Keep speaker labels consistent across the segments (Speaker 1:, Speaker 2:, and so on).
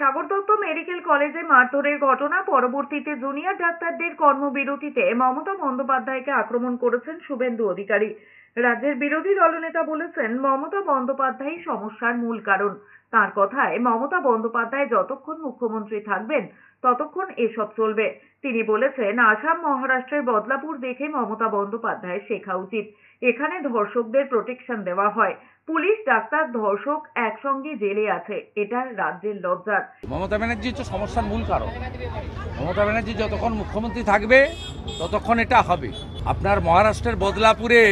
Speaker 1: Sagar Dutta medical কলেজে মারধরের ঘটনা পরবর্তীতে জুনিয়র ডাক্তারদের কর্মবিরতিতে মমতা বন্দ্যোপাধ্যায়কে আক্রমণ করেছেন শুভেন্দু অধিকারী। রাজ্যের বিরোধী দলনেতা বলেছেন মমতা বন্দ্যোপাধ্যায় সমস্যার মূল কারণ। তার কথায় মমতা বন্দ্যোপাধ্যায় যতক্ষণ মুখ্যমন্ত্রী থাকবেন ততক্ষণ এসব চলবে। তিনি বলেছেন আসাম মহারাষ্ট্রের বদলাপুর দেখে মমতা বন্দ্যোপাধ্যায় শেখা উচিত। এখানে ধর্ষকদের প্রোটেকশন দেওয়া হয়, পুলিশ ডাক্তার ধর্ষক একসঙ্গে জেলে আছে, এটা রাজ্যের লজ্জার।
Speaker 2: মমতা ব্যানার্জি হচ্ছে সমস্যার মূল কারণ। মমতা ব্যানার্জি যতক্ষণ মুখ্যমন্ত্রী থাকবে ততক্ষণ এটা হবে। আপনার মহারাষ্ট্রের বদলাপুরে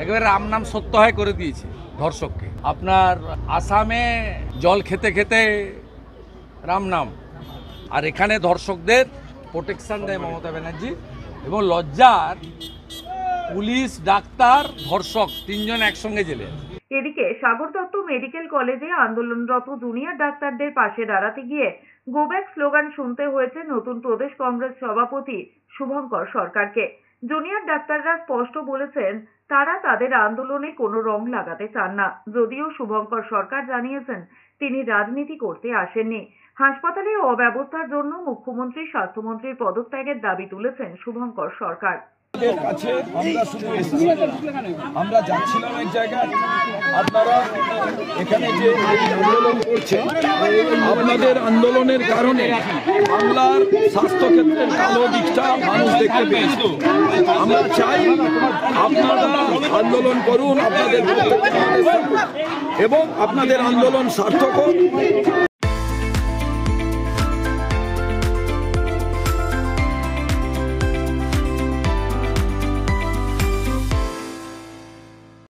Speaker 2: একেবারে রাম নাম সত্য হয় করে দিয়েছে ধর্ষককে। আপনার আসামে জল খেতে খেতে রাম নাম, আর এখানে ধর্ষকদের প্রোটেকশন দেয় মমতা ব্যানার্জি। এবং লজ্জার পুলিশ ডাক্তার ধর্ষক তিনজন একসঙ্গে জেলে।
Speaker 1: এদিকে সাগর দত্ত মেডিকেল কলেজে আন্দোলনরত জুনিয়র ডাক্তারদের পাশে দাঁড়াতে গিয়ে গো ব্যাক স্লোগান শুনতে হয়েছে নতুন প্রদেশ কংগ্রেস সভাপতি শুভঙ্কর সরকারকে। জুনিয়র ডাক্তাররা স্পষ্ট বলেছেন তারা তাদের আন্দোলনে কোনো রং লাগাতে চান না। যদিও শুভঙ্কর সরকার জানিয়েছেন তিনি রাজনীতি করতে আসেননি। হাসপাতালে অব্যবস্থার জন্য মুখ্যমন্ত্রী স্বাস্থ্যমন্ত্রীর পদত্যাগের দাবি তুলেছেন শুভঙ্কর সরকার।
Speaker 3: কাছে আমরা শুধু এসেছি, আমরা যাচ্ছিলাম এক জায়গায়। আপনারা এখানে যে আন্দোলন করছেন, আপনাদের আন্দোলনের কারণে বাংলার স্বাস্থ্যক্ষেত্রের কালো দিকটা মানুষ দেখতে পেয়েছে। আমরা চাই আপনারা আন্দোলন করুন আপনাদের এবং আপনাদের আন্দোলন সার্থক হোক।